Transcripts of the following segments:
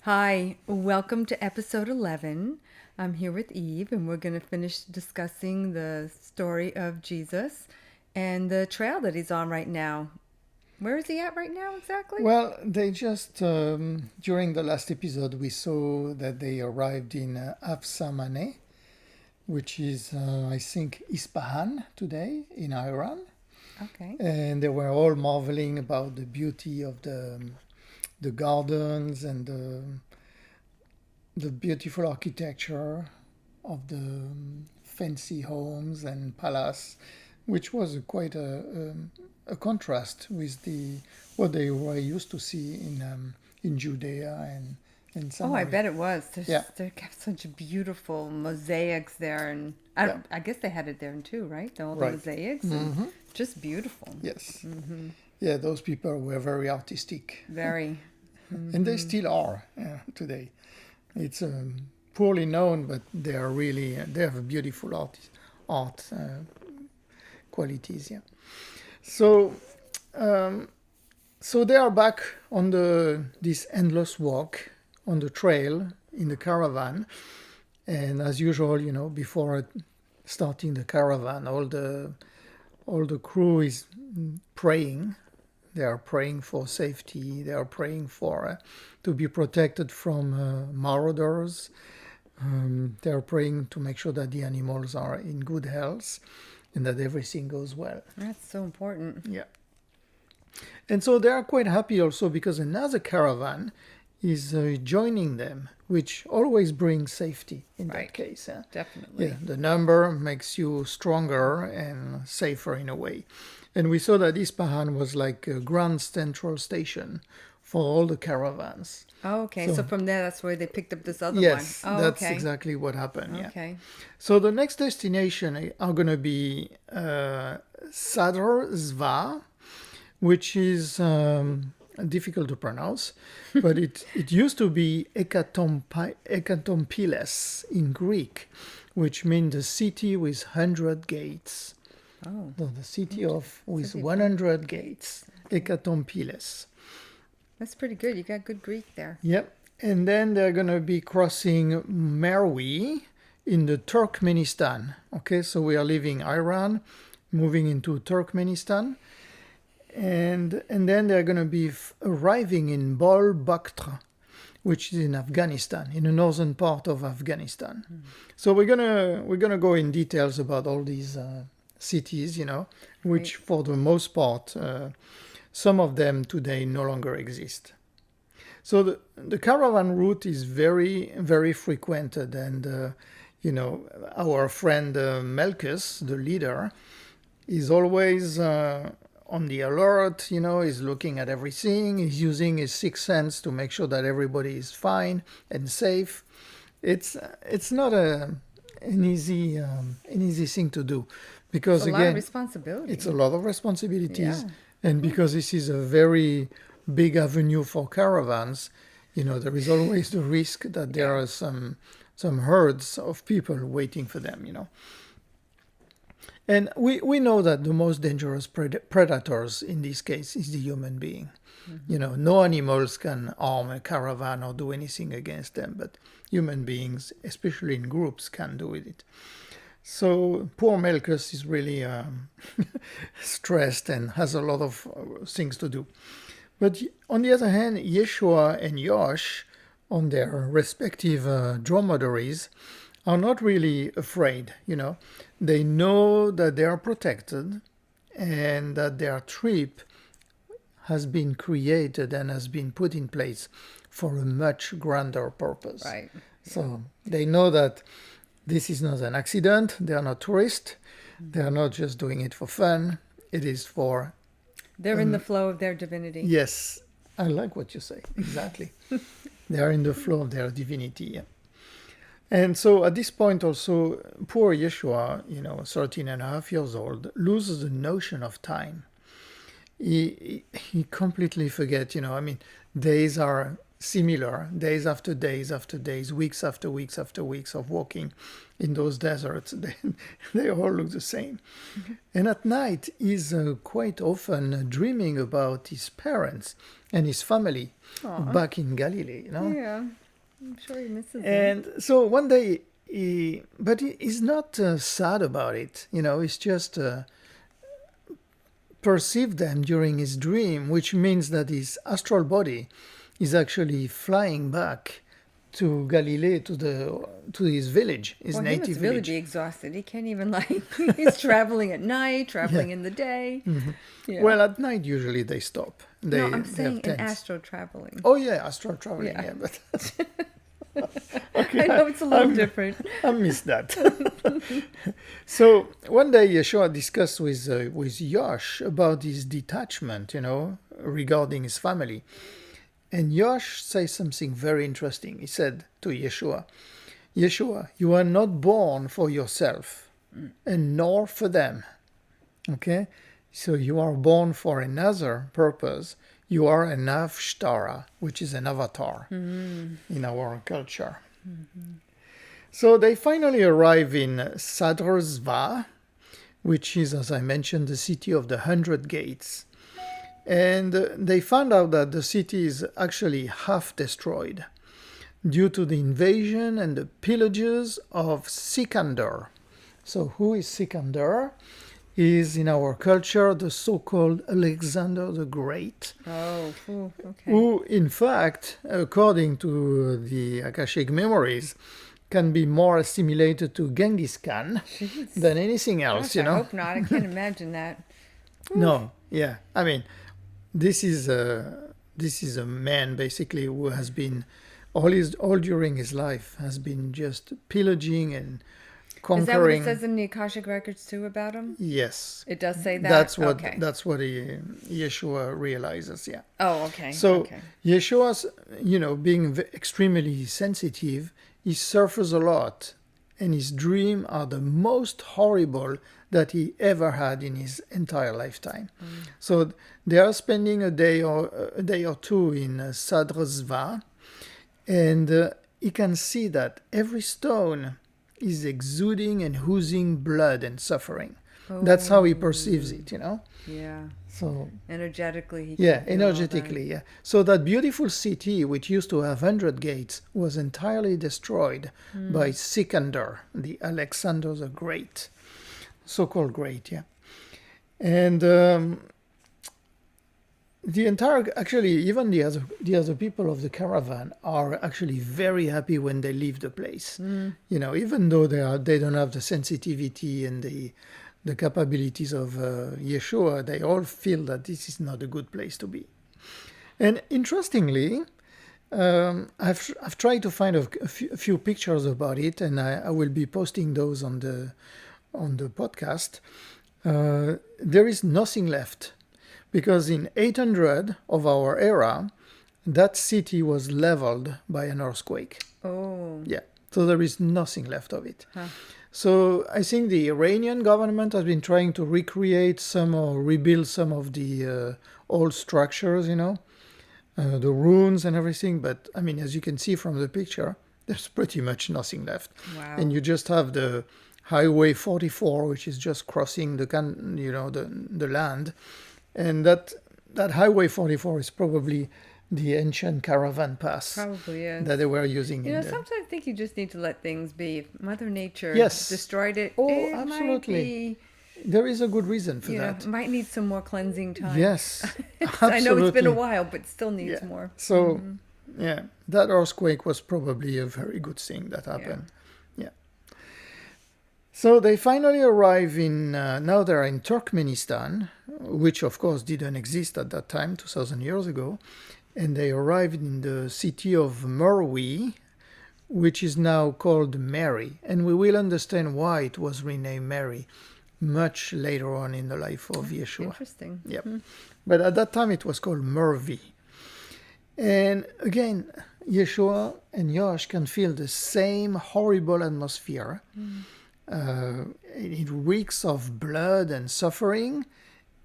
Hi, welcome to episode 11. I'm here with Eve, and we're going to finish discussing the story of Jesus and the trail that he's on right now. Where is he at right now exactly? Well, they just, during the last episode, we saw that they arrived in Afsamane, which is, I think, Isfahan today in Iran. Okay. And they were all marveling about the beauty of the gardens and the beautiful architecture of the fancy homes and palace, which was quite a contrast with what they were used to see in Judea and Oh, I Samaria. bet it was. Yeah. They have such beautiful mosaics there, and Yeah. I guess they had it there too, right? All the Right. mosaics, and just beautiful. Yes. Yeah, those people were very artistic, Very. and they still are today. It's poorly known, but they have beautiful art qualities. Yeah. So, so they are back on this endless walk on the trail in the caravan, and as usual, before starting the caravan, all the crew is praying. They are praying for safety. They are praying for to be protected from marauders. They are praying to make sure that the animals are in good health and that everything goes well. That's so important. Yeah. And so they are quite happy also because another caravan is joining them, which always brings safety in Right. that case. Definitely. Yeah, the number makes you stronger and safer in a way. And we saw that Isfahan was like a grand central station for all the caravans. Oh, okay. So from there, that's where they picked up this other Yes, one. Oh, that's okay. exactly what happened. Yeah. Okay. So the next destination are going to be Sadr Zva, which is difficult to pronounce, but it used to be Ekatompiles in Greek, which means the city with 100 gates. Oh. So the city with City of 100 gates, Ekatompiles. That's pretty good. You got good Greek there. Yep. And then they're going to be crossing Merwi in the Turkmenistan. Okay, so we are leaving Iran, moving into Turkmenistan. And then they're going to be arriving in Bal Baktr, which is in Afghanistan, in the northern part of Afghanistan. So we're gonna go in details about all these cities, which for the most part, some of them today no longer exist. So the caravan route is very, very frequented, and our friend Melkus, the leader, is always on the alert. He's looking at everything. He's using his sixth sense to make sure that everybody is fine and safe. It's not an easy thing to do, because It's a lot again, of responsibility. it's a lot of responsibilities, Yeah. and because this is a very big avenue for caravans, there is always the risk that there are some herds of people waiting for them. And we know that the most dangerous predators in this case is the human being. No animals can harm a caravan or do anything against them, but human beings, especially in groups, can do it. So poor Melkus is really stressed and has a lot of things to do. But on the other hand, Yeshua and Yosh, on their respective dromedaries, are not really afraid. They know that they are protected and that their trip has been created and has been put in place for a much grander purpose. Right. So they know that this is not an accident. They are not tourists. They are not just doing it for fun. It is for... They're in the flow of their divinity. Yes, I like what you say. Exactly. They are in the flow of their divinity. Yeah. And so at this point also, poor Yeshua, 13 and a half years old, loses the notion of time. He completely forgets, days are similar, days after days after days, weeks after weeks after weeks of walking in those deserts. They all look the same. And at night, he's quite often dreaming about his parents and his family back in Galilee, you know. Yeah, I'm sure he misses them. And so one day, but he's not sad about it, you know. He's just perceived them during his dream, which means that his astral body is actually flying back to Galilee, to his village, his Well, he native must really village. be exhausted. He can't even he's traveling at night, traveling in the day. Yeah. Well, at night usually they stop. They, no, I'm they saying have in tents. astral traveling. Oh yeah, astral traveling. Yeah. Yeah, but I know it's a little different. I missed that. So one day Yeshua discussed with Yosh about his detachment, you know, regarding his family. And Yosh says something very interesting. He said to Yeshua, Yeshua, you are not born for yourself and nor for them. Okay? So you are born for another purpose. You are an avshtara, which is an avatar in our culture. So they finally arrive in Sadrzva, which is, as I mentioned, the city of the 100 gates. And they found out that the city is actually half destroyed due to the invasion and the pillages of Sikander. So who is Sikander? He is in our culture the so-called Alexander the Great, Okay. who in fact, according to the Akashic memories, can be more assimilated to Genghis Khan than anything else, Gosh, you I know? hope not. I can't imagine that. No, yeah. I mean, this is a man basically who has been all during his life has been just pillaging and Is that what it conquering. says in the Akashic records too about him? Yes, It does say that. that's what Okay. Yeshua realizes. Yeah. Oh, okay. So okay. Yeshua's, being extremely sensitive, he suffers a lot, and his dreams are the most horrible that he ever had in his entire lifetime. So they are spending a day or two in Sadrzva, and he can see that every stone is exuding and oozing blood and suffering. That's how he perceives it, you know. Yeah. So Energetically, he yeah, can feel all that. energetically, yeah. So that beautiful city, which used to have 100 gates, was entirely destroyed by Sikander, the Alexander the Great, so-called Great, yeah. And the entire, actually, even the other people of the caravan are actually very happy when they leave the place. You know, even though they don't have the sensitivity and the capabilities of Yeshua, they all feel that this is not a good place to be. And interestingly, I've tried to find a few pictures about it, and I will be posting those on the podcast. There is nothing left, because in 800 of our era, that city was leveled by an earthquake. Oh. Yeah, so there is nothing left of it. Huh. So I think the Iranian government has been trying to recreate some or rebuild some of the old structures, you know, the ruins and everything. But I mean, as you can see from the picture, there's pretty much nothing left. Wow. And you just have the Highway 44, which is just crossing the land, and that Highway 44 is probably the ancient caravan pass Probably is. that they were using. You know, in the, sometimes I think you just need to let things be. If Mother Nature Yes. destroyed it. Oh, it absolutely. Might be, there is a good reason for you know, that. might need some more cleansing time. Yes, I know it's been a absolutely. while, but still needs Yeah. more. So, yeah, that earthquake was probably a very good thing that happened. Yeah. So they finally arrive in, now they're in Turkmenistan, which of course didn't exist at that time, 2,000 years ago. And they arrived in the city of Merwi, which is now called Mary. And we will understand why it was renamed Mary much later on in the life of Yeshua. Interesting. Yep. But at that time it was called Mervi. And again, Yeshua and Yosh can feel the same horrible atmosphere. It reeks of blood and suffering.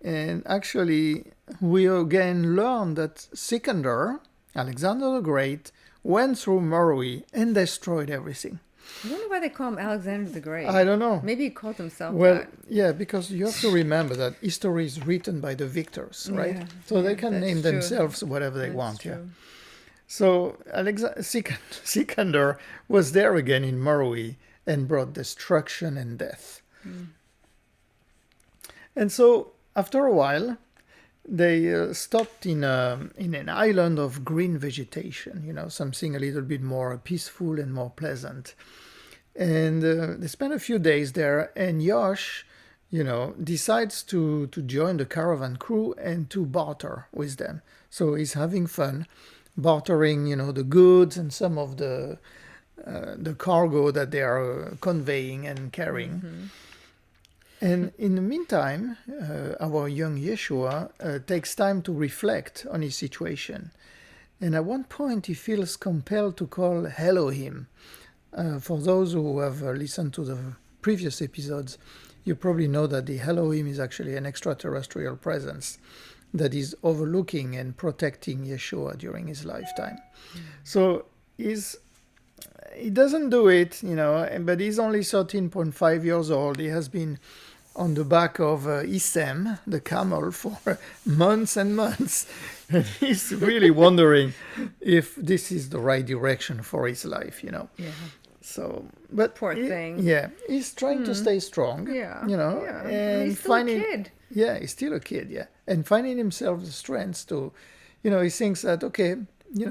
And actually, we again learn that Sikander, Alexander the Great went through Meroe and destroyed everything. I wonder why they call him Alexander the Great. I don't know. Maybe he called himself Well, that. yeah, because you have to remember that history is written by the victors, right? Yeah, So they yeah, can that's name true. themselves whatever they That's want. Yeah. true. So Sikander was there again in Meroe and brought destruction and death. And so after a while, they stopped in an island of green vegetation, something a little bit more peaceful and more pleasant. And they spent a few days there, and Yosh, decides to join the caravan crew and to barter with them. So he's having fun, bartering, the goods and some of the cargo that they are conveying and carrying. And in the meantime, our young Yeshua takes time to reflect on his situation. And at one point, he feels compelled to call Elohim. For those who have listened to the previous episodes, you probably know that the Elohim is actually an extraterrestrial presence that is overlooking and protecting Yeshua during his lifetime. So he doesn't do it, but he's only 13.5 years old. He has been on the back of Isem, the camel, for months and months. And he's really wondering if this is the right direction for his life, Yeah. So, but Poor thing. Yeah, he's trying to stay strong. Yeah. Yeah. And he's still a kid. Yeah, he's still a kid. Yeah, and finding himself the strength to, he thinks that okay,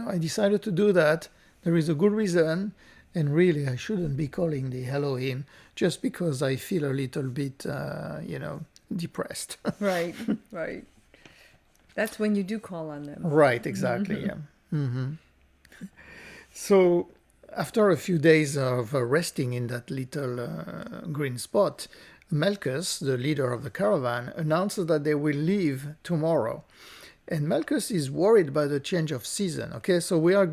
I decided to do that. There is a good reason, and really I shouldn't be calling the Elohim just because I feel a little bit, depressed. Right. That's when you do call on them. Right. Exactly. Yeah. So, after a few days of resting in that little green spot, Malchus, the leader of the caravan, announces that they will leave tomorrow. And Malchus is worried by the change of season. Okay, so we are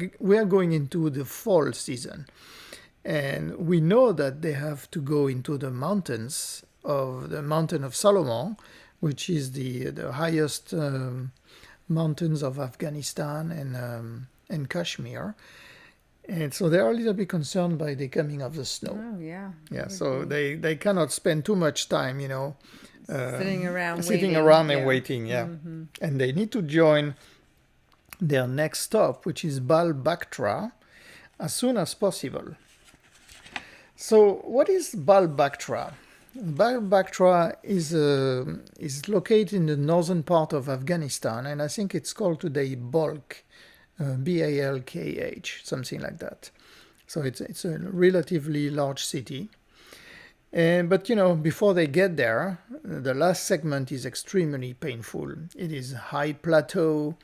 going into the fall season. And we know that they have to go into the mountains of the Mountain of Solomon, which is the highest mountains of Afghanistan and Kashmir. And so they are a little bit concerned by the coming of the snow. Oh, yeah. Yeah, so they cannot spend too much time, Sitting around and waiting, yeah. And they need to join their next stop, which is Bal Baktr, as soon as possible. So what is Bal Baktr? Bal Baktr is located in the northern part of Afghanistan, and I think it's called today Balkh. Balkh, something like that. So it's a relatively large city. But before they get there, the last segment is extremely painful. It is high plateau,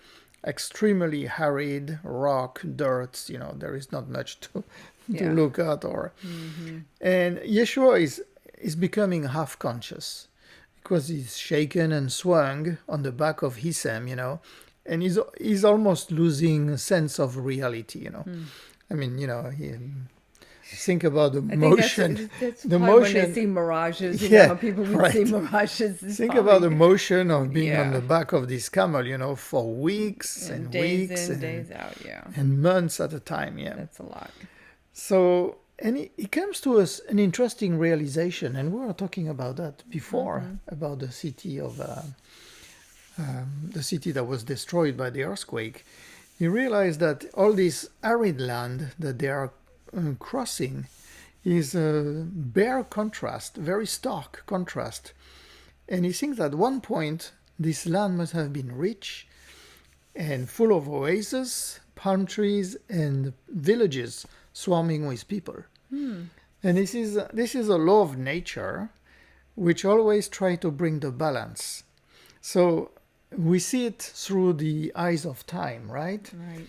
extremely arid, rock, dirt. There is not much to look at. And Yeshua is becoming half conscious because he's shaken and swung on the back of Hisam, and he's almost losing a sense of reality, I mean, think about the motion. That's the motion. When motion. they see mirages, Yeah, people would right. see mirages. Think about the motion of being Yeah. on the back of this camel, for weeks and days weeks in, and days out. Yeah, and months at a time. Yeah. that's a lot. So, and it comes to us an interesting realization, and we were talking about that before, about the city of the city that was destroyed by the earthquake. He realized that all this arid land that they are crossing is a bare contrast, very stark contrast. And he thinks at one point this land must have been rich and full of oases, palm trees, and villages swarming with people. And this is a law of nature which always try to bring the balance. So we see it through the eyes of time, right? Right.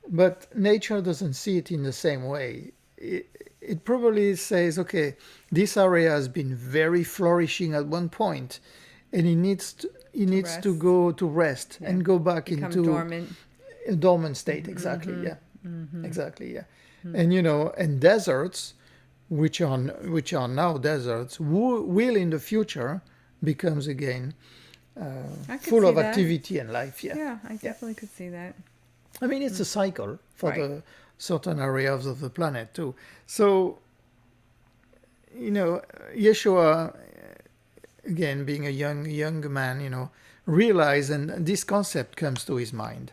But nature doesn't see it in the same way. It probably says, okay, this area has been very flourishing at one point, and it needs to go to rest and go back Become into dormant. a dormant state. Exactly. Yeah. Exactly. Yeah. And and deserts, which are now deserts, will in the future becomes again I could full see of that. activity and life. Yeah. Yeah, I definitely could see that. I mean, it's a cycle for Right. the certain areas of the planet too. So, Yeshua, again, being a young man, realized, and this concept comes to his mind,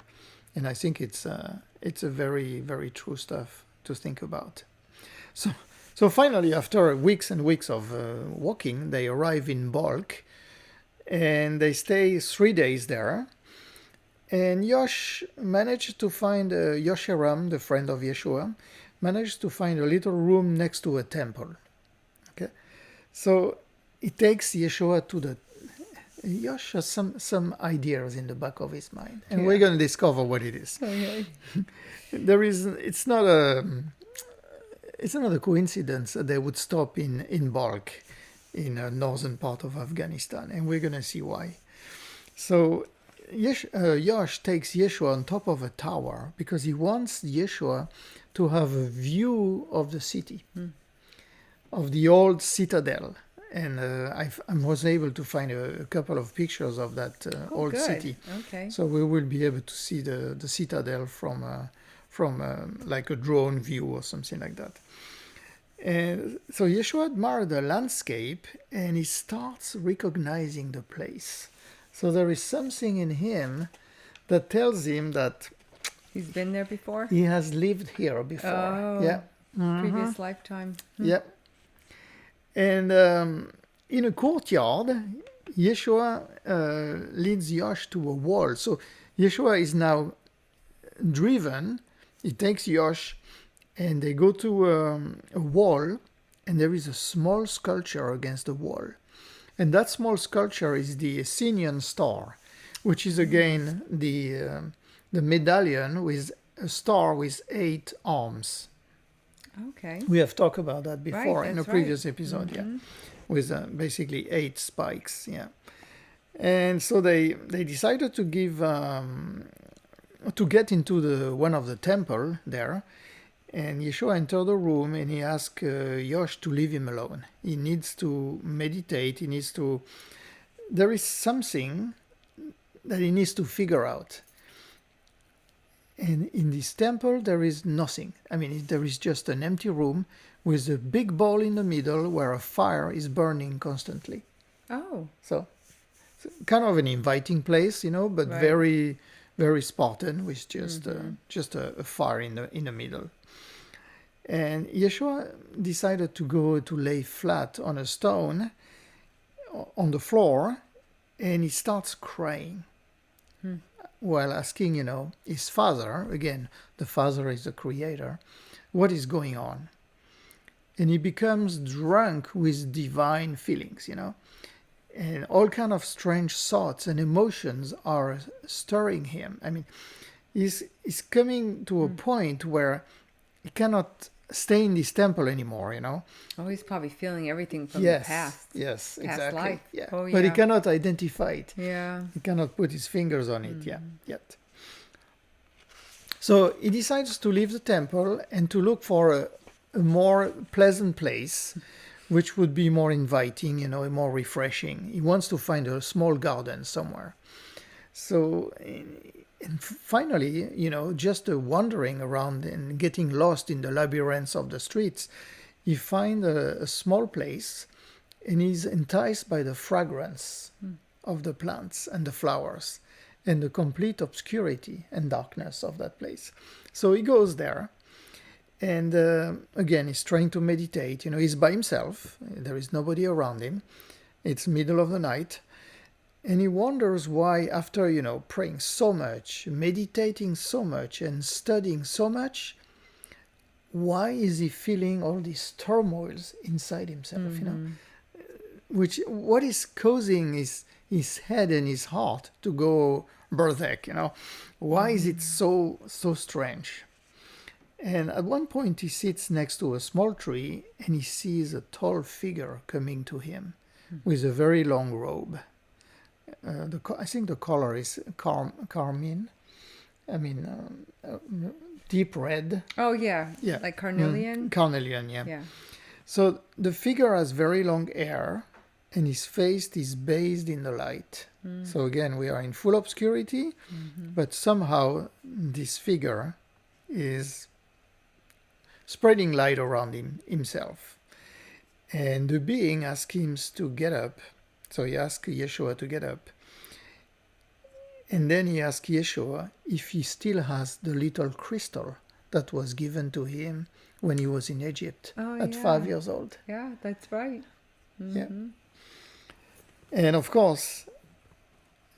and I think it's a very, very true stuff to think about. So, so finally, after weeks and weeks of walking, they arrive in Balkh, and they stay 3 days there. And Yosh managed to find Yosheram, the friend of Yeshua, managed to find a little room next to a temple. Okay, so it takes Yeshua to the. Yosh has some ideas in the back of his mind, and we're going to discover what it is. Okay. There is. It's not a. It's not a coincidence that they would stop in Balkh, in the northern part of Afghanistan, and we're going to see why. So Yosh takes Yeshua on top of a tower because he wants Yeshua to have a view of the city, of the old citadel. And I was able to find a couple of pictures of that old good. city. Okay. So we will be able to see the citadel from like a drone view or something like that. And so Yeshua admired the landscape and he starts recognizing the place. So there is something in him that tells him that He's been there before? he has lived here before. Oh. Yeah. Previous lifetime. Yeah. And in a courtyard, Yeshua leads Yosh to a wall. So Yeshua is now driven. He takes Yosh and they go to a wall, and there is a small sculpture against the wall. And that small sculpture is the Essenian star, which is again the medallion with a star with 8 arms. Okay. We have talked about that before in a that's previous right. episode, yeah, with basically 8 spikes, yeah. And so they decided to give to get into the one of the temple there, and Yeshua entered the room and he asked Yosh to leave him alone. He needs to meditate. He needs to. There is something that he needs to figure out. And in this temple, there is nothing. I mean, there is just an empty room with a big bowl in the middle where a fire is burning constantly. Oh. So, kind of an inviting place, but Right. very, very Spartan with just a fire in the middle. And Yeshua decided to go to lay flat on a stone on the floor, and he starts crying. While asking, his father, again, the father is the creator, what is going on? And he becomes drunk with divine feelings, and all kind of strange thoughts and emotions are stirring him. I mean, he's coming to a point where he cannot stay in this temple anymore, Oh, he's probably feeling everything from Yes, the past. yes, Past exactly. life. Yeah. Oh, But he yeah. cannot identify it. Yeah. He cannot put his fingers on it yet. So he decides to leave the temple and to look for a more pleasant place, which would be more inviting, more refreshing. He wants to find a small garden somewhere. So, and finally, just wandering around and getting lost in the labyrinths of the streets, he finds a small place and he's enticed by the fragrance of the plants and the flowers and the complete obscurity and darkness of that place. So he goes there and again, he's trying to meditate. He's by himself. There is nobody around him. It's middle of the night. And he wonders why, after, praying so much, meditating so much, and studying so much, why is he feeling all these turmoils inside himself, what is causing his head and his heart to go berserk, Why is it so strange? And at one point he sits next to a small tree and he sees a tall figure coming to him with a very long robe. I think the color is carmine. I mean, deep red. Oh, yeah. Yeah. Like carnelian? Carnelian, yeah. Yeah. So the figure has very long hair, and his face is bathed in the light. So again, we are in full obscurity, but somehow this figure is spreading light around himself. And the being asks him to get up. So he asks Yeshua to get up. And then he asks Yeshua if he still has the little crystal that was given to him when he was in Egypt at 5 years old. Yeah, that's right. Yeah. And of course,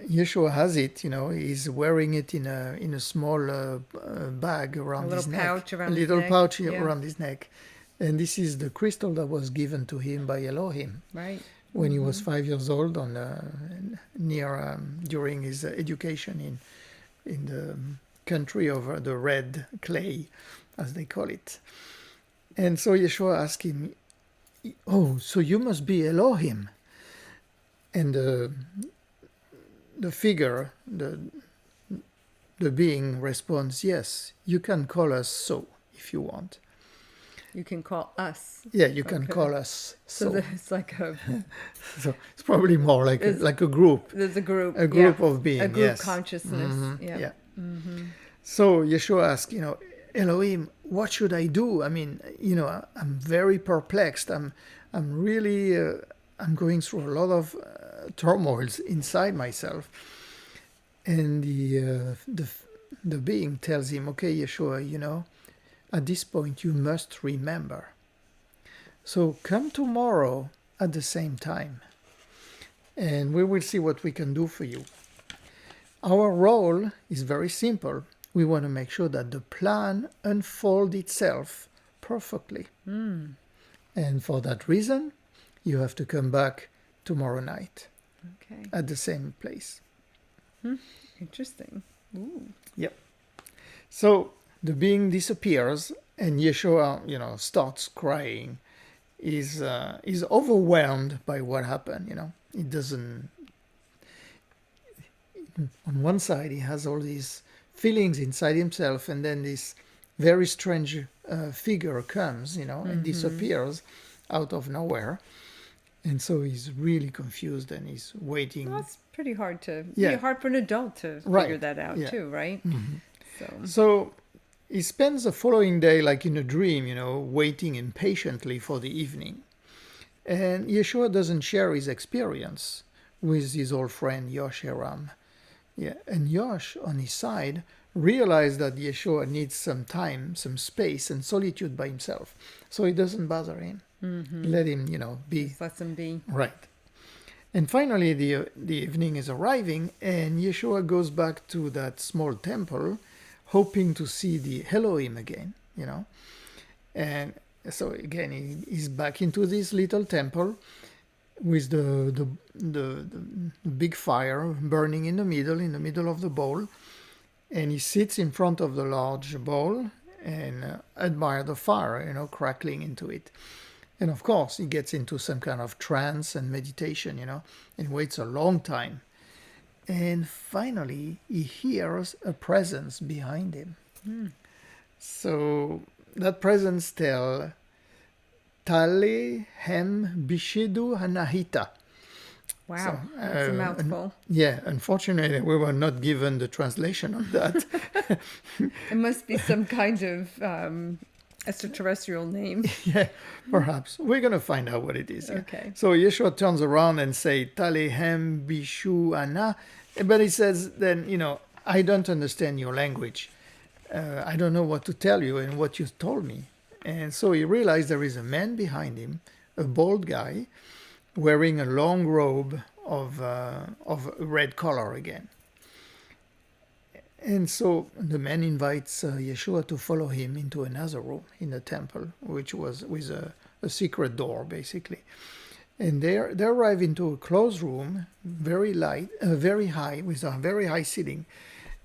Yeshua has it, he's wearing it in a small bag around his neck. Pouch around a his little neck. pouch Yeah. around his neck. And this is the crystal that was given to him by Elohim. Right. When he was 5 years old, during his education in the country of the red clay, as they call it. And so Yeshua asked him, "Oh, so you must be Elohim?" And the figure, the being responds, "Yes, you can call us so if you want." You can call us. Yeah, you can Okay. call us so. So it's like So it's probably more like a group. there's a group. A group of beings, A group yes. consciousness. Yeah. Yeah. So Yeshua asked, Elohim, what should I do? I mean, I'm very perplexed. I'm really, I'm going through a lot of turmoils inside myself. And the being tells him, okay, Yeshua, at this point you must remember. So come tomorrow at the same time, and we will see what we can do for you. Our role is very simple. We want to make sure that the plan unfolds itself perfectly. And for that reason, you have to come back tomorrow night Okay. at the same place. Interesting. Ooh. Yep. So the being disappears, and Yeshua, starts crying. Is overwhelmed by what happened. It doesn't. On one side, he has all these feelings inside himself, and then this very strange figure comes, and disappears out of nowhere, and so he's really confused and he's waiting. Well, it's pretty hard to. Yeah. Hard for an adult to Right. figure that out Yeah. too, right? So he spends the following day like in a dream, waiting impatiently for the evening. And Yeshua doesn't share his experience with his old friend Yosheram. Yeah, and Yosh, on his side, realized that Yeshua needs some time, some space, and solitude by himself. So he doesn't bother him. Let him, be. Just let them be. Right. And finally, the evening is arriving, and Yeshua goes back to that small temple, hoping to see the Elohim again, And so again, he's back into this little temple with the big fire burning in the middle of the bowl. And he sits in front of the large bowl and admire the fire, crackling into it. And of course, he gets into some kind of trance and meditation, and waits a long time. And finally, he hears a presence behind him. So that presence tells, Tale hem bishidu Anahita. Wow, So, that's a mouthful. Yeah, unfortunately, we were not given the translation of that. It must be some kind of extraterrestrial name. Yeah, perhaps. We're going to find out what it is. Yeah. Okay. So Yeshua turns around and say, Talehem bishu ana. But he says, then, I don't understand your language. I don't know what to tell you and what you told me. And so he realized there is a man behind him, a bald guy, wearing a long robe of red color again. And so the man invites Yeshua to follow him into another room in the temple, which was with a secret door, basically. And they arrive into a closed room, very high, with a very high ceiling.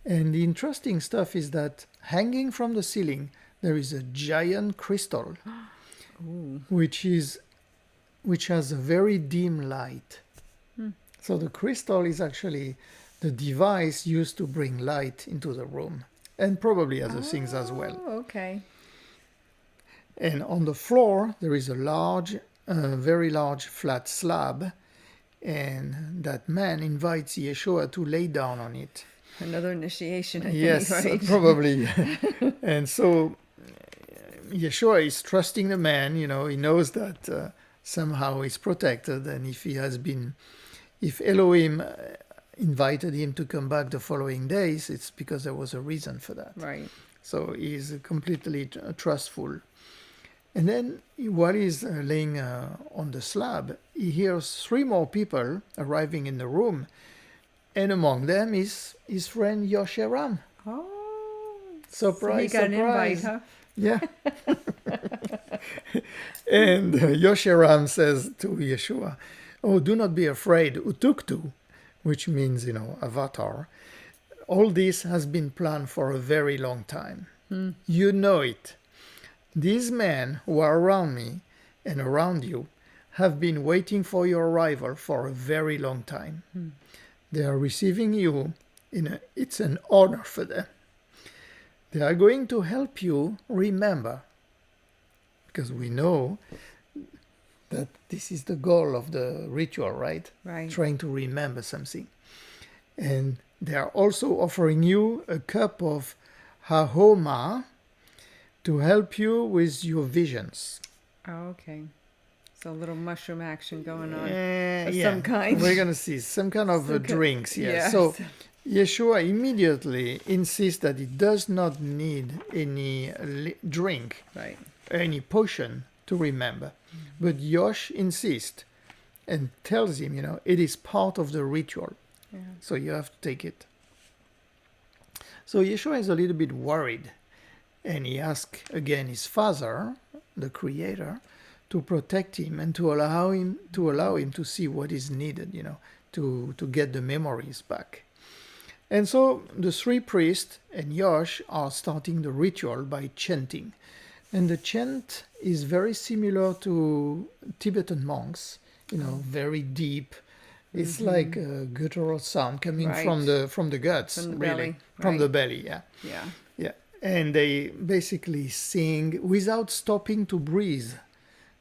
And the interesting stuff is that hanging from the ceiling, there is a giant crystal, which has a very dim light. So the crystal is actually the device used to bring light into the room, and probably other things as well. Oh, okay. And on the floor, there is a very large flat slab, And that man invites Yeshua to lay down on it. Another initiation, I Yes, think, right? probably. And so Yeshua is trusting the man. He knows that somehow he's protected, and if Elohim invited him to come back the following days, it's because there was a reason for that. Right. So he's completely trustful. And then while he's laying on the slab, he hears 3 more people arriving in the room, and among them is his friend Yosheram. Oh. Surprise, so he got surprise. an invite, huh? Yeah. And Yosheram says to Yeshua, "Oh, do not be afraid, Utuktu," which means, avatar. "All this has been planned for a very long time. You know it. These men who are around me and around you have been waiting for your arrival for a very long time. They are receiving you. It's an honor for them. They are going to help you remember." Because we know that this is the goal of the ritual, right? Right. Trying to remember something. And they are also offering you a cup of hahoma to help you with your visions. Oh, okay. So a little mushroom action going on. Of some kind. We're going to see some kind of drinks, yes. Yeah. So Yeshua immediately insists that he does not need any drink, Right. any potion to remember. But Yosh insists and tells him, it is part of the ritual. Yeah. So you have to take it. So Yeshua is a little bit worried. And he asks again his Father, the Creator, to protect him and to allow him to see what is needed, to get the memories back. And so the 3 priests and Yosh are starting the ritual by chanting. And the chant is very similar to Tibetan monks, very deep. It's like a guttural sound coming Right. from the guts, From the really. belly, From right. the belly, yeah. Yeah. Yeah. And they basically sing without stopping to breathe,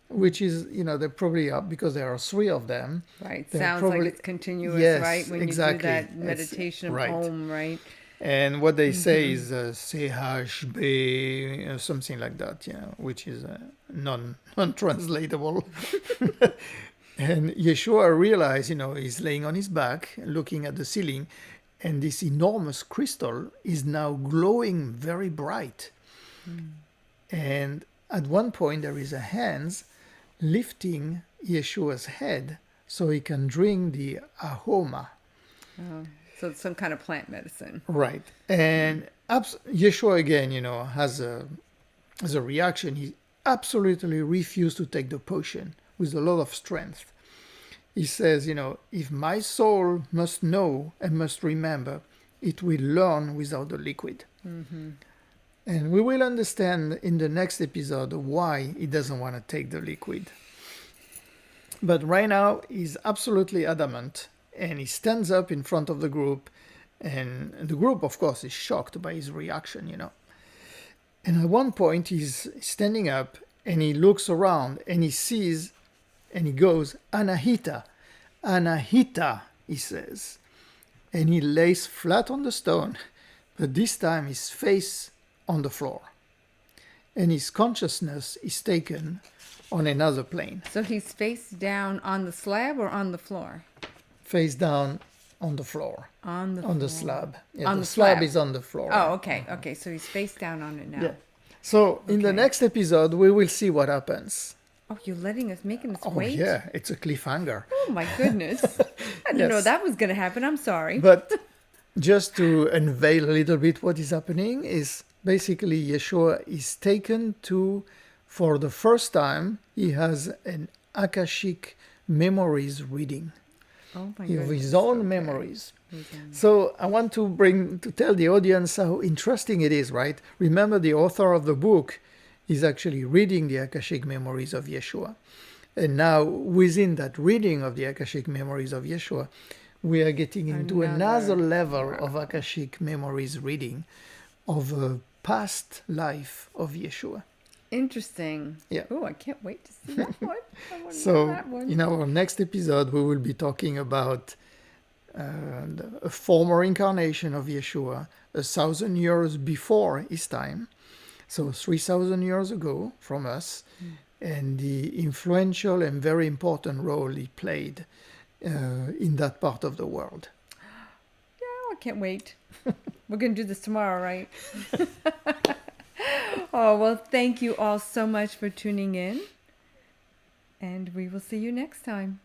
which is, they probably are, because there are 3 of them. Right. They're Sounds probably- like it's continuous, Yes, right? When exactly. you do that meditation Right. Om, right? And what they say is CHB, something like that, which is non-translatable. And Yeshua realized, he's laying on his back, looking at the ceiling, and this enormous crystal is now glowing very bright. And at one point, there is a hand lifting Yeshua's head so he can drink the ahoma. Oh. So it's some kind of plant medicine. Right. And Yeshua again, has a reaction. He absolutely refused to take the potion with a lot of strength. He says, if my soul must know and must remember, it will learn without the liquid. Mm-hmm. And we will understand in the next episode why he doesn't want to take the liquid. But right now, he's absolutely adamant. And he stands up in front of the group, and the group, of course, is shocked by his reaction, And at one point, he's standing up, and he looks around, and he sees, and he goes, "Anahita, Anahita," he says. And he lays flat on the stone, but this time his face on the floor. And his consciousness is taken on another plane. So he's face down on the slab or on the floor? Face down on the floor. On the slab. Yeah, On the the slab slab. is on the floor. Oh, okay. Okay. So he's face down on it now. Yeah. So in the Okay. next episode, we will see what happens. Oh, you're making us Oh wait? yeah, it's a cliffhanger. Oh my goodness. I didn't know Yes. that was going to happen. I'm sorry. But just to unveil a little bit what is happening is basically Yeshua is taken to, for the first time, he has an Akashic memories reading. Oh my Of goodness. his own Okay. memories. So I want to tell the audience how interesting it is, right? Remember, the author of the book is actually reading the Akashic memories of Yeshua. And now within that reading of the Akashic memories of Yeshua, we are getting into another level of Akashic memories reading of a past life of Yeshua. Interesting. Yeah. Oh, I can't wait to see that one. I want to know So, that one. in our next episode, we will be talking about a former incarnation of Yeshua 1,000 years before his time, so 3,000 years ago from us, and the influential and very important role he played in that part of the world. Oh, I can't wait. We're going to do this tomorrow, right? Oh, well, thank you all so much for tuning in, and we will see you next time.